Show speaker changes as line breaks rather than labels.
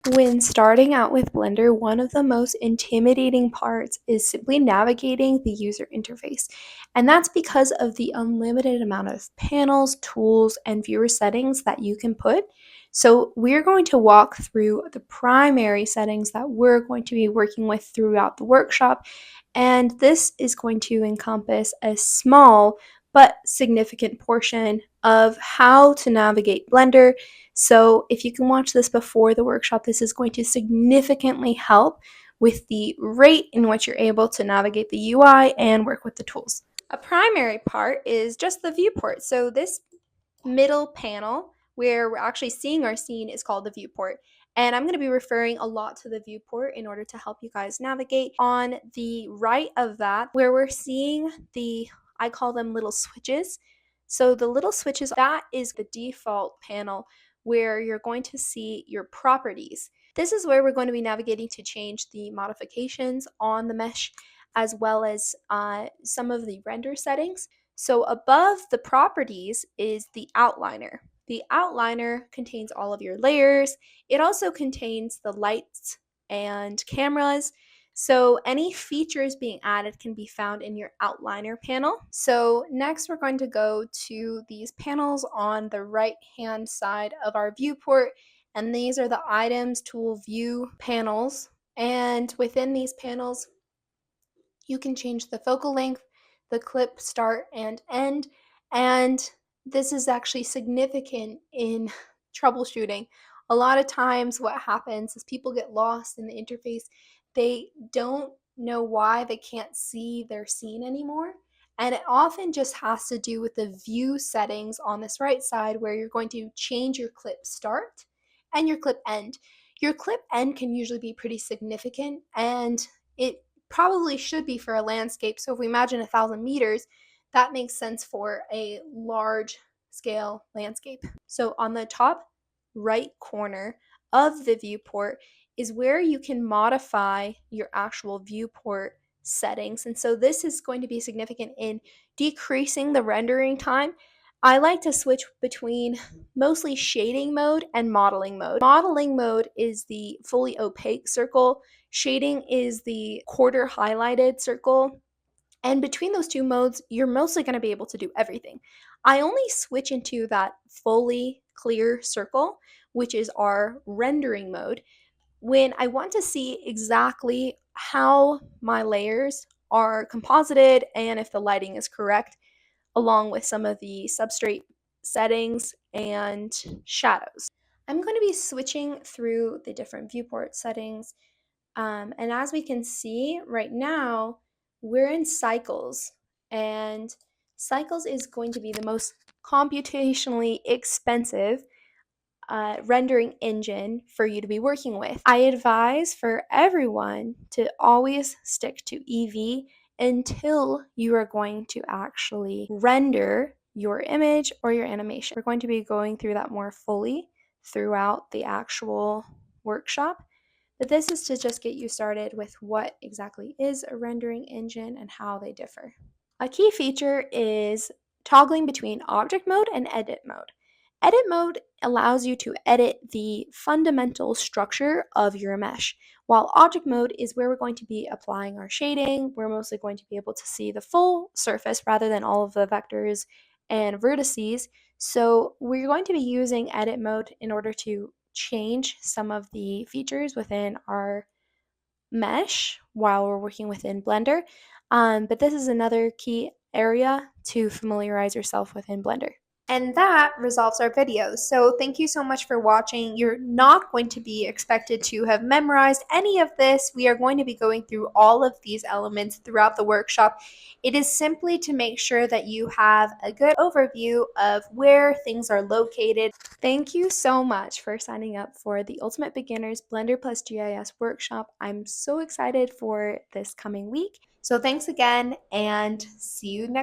When starting out with Blender, one of the most intimidating parts is simply navigating the user interface. And that's because of the unlimited amount of panels, tools, and viewer settings that you can put. So we're going to walk through the primary settings that we're going to be working with throughout the workshop. And this is going to encompass a small but significant portion of how to navigate Blender. So if you can watch this before the workshop, this is going to significantly help with the rate in which you're able to navigate the UI and work with the tools. A primary part is just the viewport. So this middle panel where we're actually seeing our scene is called the viewport. And I'm going to be referring a lot to the viewport in order to help you guys navigate. On the right of that, where we're seeing I call them little switches. So the little switches, that is the default panel where you're going to see your properties. This is where we're going to be navigating to change the modifications on the mesh, as well as some of the render settings. So above the properties is the outliner. The outliner contains all of your layers. It also contains the lights and cameras. So any features being added can be found in your outliner panel. So next we're going to go to these panels on the right hand side of our viewport. And these are the items, tool, view panels. And within these panels, you can change the focal length, the clip start and end, and this is actually significant in troubleshooting. A lot of times what happens is people get lost in the interface. They don't know why they can't see their scene anymore. And it often just has to do with the view settings on this right side where you're going to change your clip start and your clip end. Your clip end can usually be pretty significant, and it probably should be for a landscape. So if we imagine 1,000 meters, that makes sense for a large scale landscape. So on the top right corner of the viewport is where you can modify your actual viewport settings. And so this is going to be significant in decreasing the rendering time. I like to switch between mostly shading mode and modeling mode. Modeling mode is the fully opaque circle. Shading is the quarter highlighted circle. And between those two modes, you're mostly going to be able to do everything. I only switch into that fully clear circle, which is our rendering mode, when I want to see exactly how my layers are composited and if the lighting is correct, along with some of the substrate settings and shadows. I'm going to be switching through the different viewport settings. And as we can see right now, we're in cycles, and cycles is going to be the most computationally expensive rendering engine for you to be working with. I advise for everyone to always stick to Eevee until you are going to actually render your image or your animation. We're going to be going through that more fully throughout the actual workshop. But this is to just get you started with what exactly is a rendering engine and how they differ. A key feature is toggling between object mode and edit mode. Edit mode allows you to edit the fundamental structure of your mesh, while object mode is where we're going to be applying our shading. We're mostly going to be able to see the full surface rather than all of the vectors and vertices. So we're going to be using edit mode in order to change some of the features within our mesh while we're working within Blender. But this is another key area to familiarize yourself within Blender. And that resolves our video. So thank you so much for watching. You're not going to be expected to have memorized any of this. We are going to be going through all of these elements throughout the workshop. It is simply to make sure that you have a good overview of where things are located. Thank you so much for signing up for the Ultimate Beginners Blender plus GIS Workshop. I'm so excited for this coming week. So thanks again, and see you next